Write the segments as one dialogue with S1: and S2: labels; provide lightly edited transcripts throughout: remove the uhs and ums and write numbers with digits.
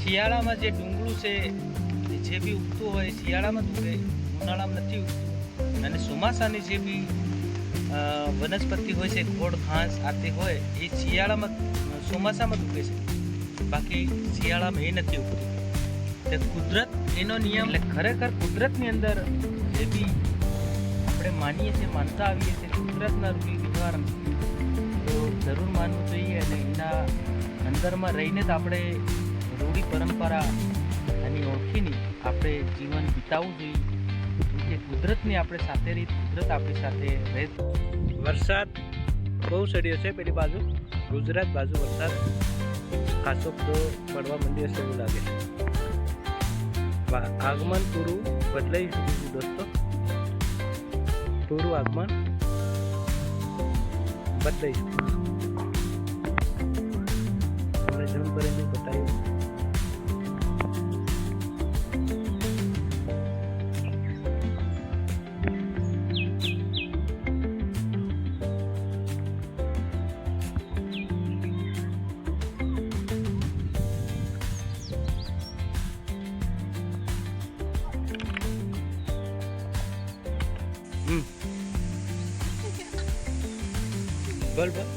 S1: શિયાળામાં જે ડુંગળું છે જે બી ઉગતું હોય શિયાળામાં જ ઉગે, ઉનાળામાં નથી ઉગતું. અને ચોમાસાની જે બી વનસ્પતિ હોય છે, ગોળ ઘાસ આતે હોય, એ શિયાળામાં ચોમાસામાં જ ઉગે છે. બાકી શિયાળામાં એ નથી ઉગતું. તે કુદરત એનો નિયમ. એટલે ખરેખર કુદરતની અંદર જે બી આપણે માનીએ છીએ, માનતા આવીએ છીએ કુદરતના રૂપી વ્યવહાર, તો જરૂર માનવું જોઈએ. અને એના અંદરમાં રહીને જ આપણે રૂઢી પરંપરા અને ઓળખીને આપણે જીવન વિતાવવું જોઈએ. કે કુદરતની આપણે સાથે રહી, કુદરત આપણી સાથે રહે. વરસાદ બહુ ચડ્યો છે પેલી બાજુ, ગુજરાત બાજુ વરસાદ ખાસો બધો પડવા માંડ્યો છે એવું લાગે છે. આગમન પૂરું બદલાઈ ગયું દોસ્તો, પૂરું આગમન બદલાઈ ગયું. આપણે ઝૂમ કરીને બતાવ્યું. बोल बोल।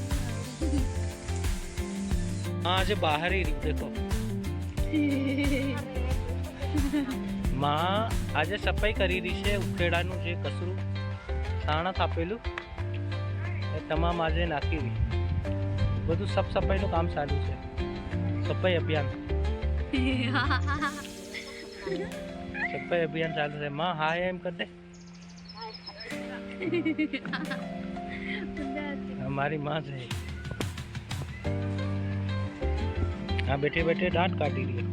S1: आज बाहर ही देखो माँ आज सफाई करी रही है। उखेड़ाનું જે કચરું સાણા થાપેલું એ તમામ આજે નાખી રહી. બધું સાફ સફાઈનું કામ ચાલુ છે, સફાઈ અભિયાન ચાલુ છે. માં હાય એમ કર દે. हमारी माँ से हाँ बैठे बैठे डांट काटी रही है.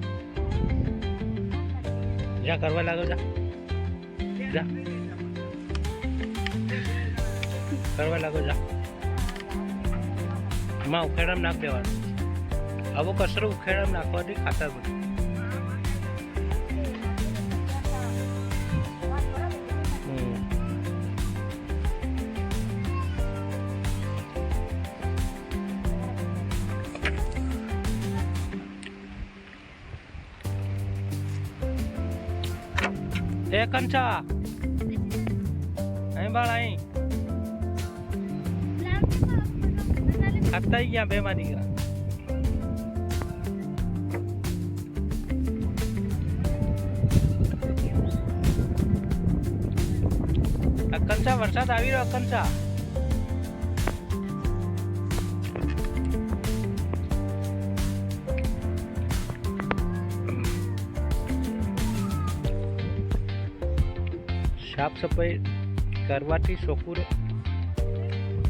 S1: जा करवा लागो, जा जा करवा लागो, जा. माँ उखेड़ा में नाख देवा. अब वो कचरो उखेड़ा में नाखवा दी खाता બધું. એ કંચા અહીં બાળ અહીં ખાતા ગયા બે માં દીકરા. અકંચા વરસાદ આવી રહ્યો. અકંચા સાફ સફાઈ કરવાથી છોકરું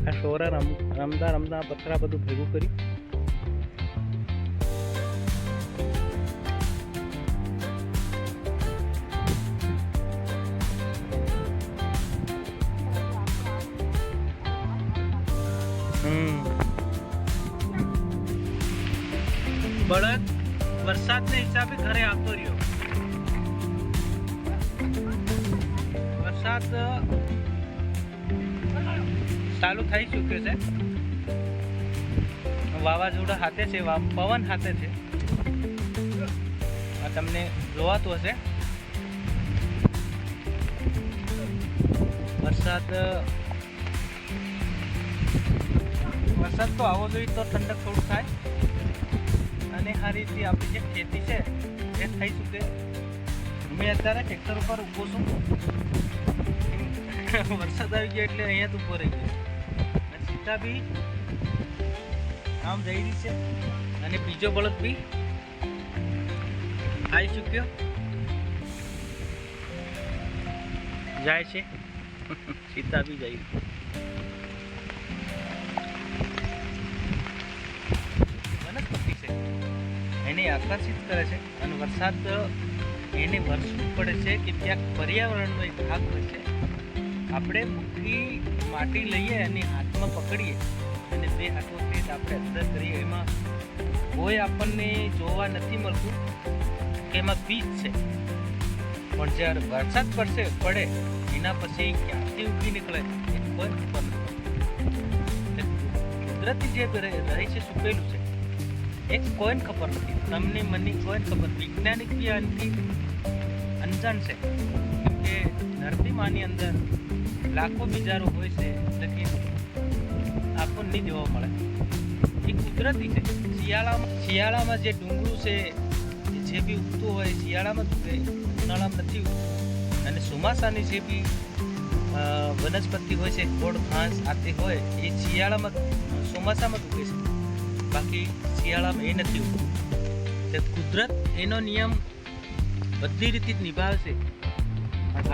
S1: આ છોરા રમતા રમતા પથરા બધું ભેગું કરી બળદ વરસાદના હિસાબે ઘરે આવતો રહ્યો. વરસાદ ચાલુ થઈ ચૂક્યો છે. વાવાઝોડા હાથે છે, પવન હાથે છે. આ તમને જોવાતું હશે. વરસાદ તો આવો જોઈએ તો ઠંડક થોડું થાય અને આ રીતે આપણી જે ખેતી છે એ થઈ શકે. મેં અત્યારે ટ્રેક્ટર ઉપર ઊભો છું. વરસાદ આવી ગયો એટલે અહીંયા જ ઊભો રહી ગયો. સીતા બી આમ જઈ રહી છે અને બીજો બળદ બી આવી ચૂક્યો જાય છે. સીતા બી જઈ વનસ્પતિ છે એને આકર્ષિત કરે છે. અને વરસાદ એને વરસવું પડે છે કે ત્યાં પર્યાવરણનો એક ભાગ હોય છે. આપણે મુઠ્ઠી માટી લઈએ અને હાથમાં પકડીએ અને બે હાથોથી આપણે અંદર કરીએ. એમાં કોઈ આપણને જોવા નથી મળતું કે એમાં બીજ છે. પણ જ્યારે વરસાદ પડે એના પછી ક્યાંથી ઉગી નીકળે એ કોઈ ખબર નથી. કુદરતી જે રહે છે સુકેલું છે એક કોઈને ખબર નથી, તમને મને કોઈને ખબર. વૈજ્ઞાનિક બી આનાથી અંજાણ છે, કેમ કે ધરતી માની અંદર લાખો બીજારો હોય છે, લેકિન આપણને નહીં જોવા મળે. એ કુદરતી છે. શિયાળામાં જે ડુંગળું છે જે બી ઉગતું હોય શિયાળામાં ઉગે, ઉનાળામાં નથી ઉગતું. અને ચોમાસાની જે બી વનસ્પતિ હોય છે, ખોડ ઘાસ આતે હોય, એ શિયાળામાં ચોમાસામાં ઉગે છે, બાકી શિયાળામાં એ નથી ઉગતું. તે કુદરત એનો નિયમ બધી રીતે જ નિભાવશે.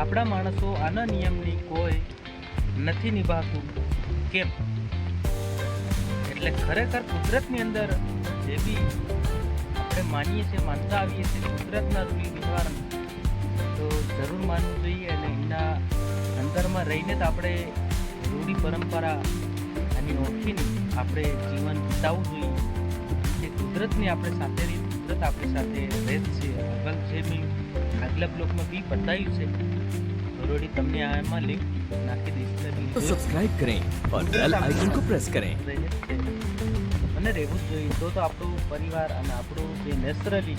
S1: આપણા માણસો આના નિયમની કોઈ નથી નિભાવતું. કેમ? એટલે ખરેખર કુદરતની અંદર જે બી આપણે માનીએ છીએ, માનતા આવીએ છીએ કુદરતના રૂઢી નિવારણ, તો જરૂર માનવું જોઈએ. અને એના અંદરમાં રહીને જ આપણે રૂઢી પરંપરા અને ઓળખીને આપણે જીવન વિતાવવું જોઈએ. કે કુદરતની આપણે સાથે રહી, કુદરત આપણી સાથે રહે છે. આગળ જે બી આગલા બ્લોકમાં બી બતાવ્યું છે, ઓલરેડી તમને આમાં લિંક નાખી દઈશ.
S2: तो सब्सक्राइब करें और बेल आइकन को प्रेस करें.
S1: અને રહેવું જ જોઈએ. તો આપણું પરિવાર અને આપણું જે નેચરલી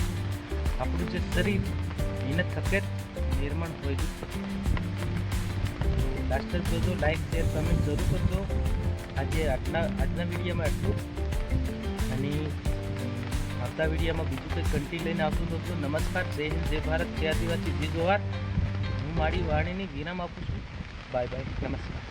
S1: આપણું જે શરીર એને થકે જ નિર્માણ હોય છે. લાસ્ટ જોજો, લાઈક શેર કમેન્ટ જરૂર કરજો. આજના વિડીયોમાં એટલું, અને આવતા વિડીયોમાં બીજું કંઈ કન્ટેન્ટ લઈને આવતું હતું. નમસ્કાર, જય હિન્દ, જય ભારત, જય આદિવાસી, જય જોહાર. હું મારી વાણીની વિરામ આપું છું. બાય બાય, નમસ્કાર.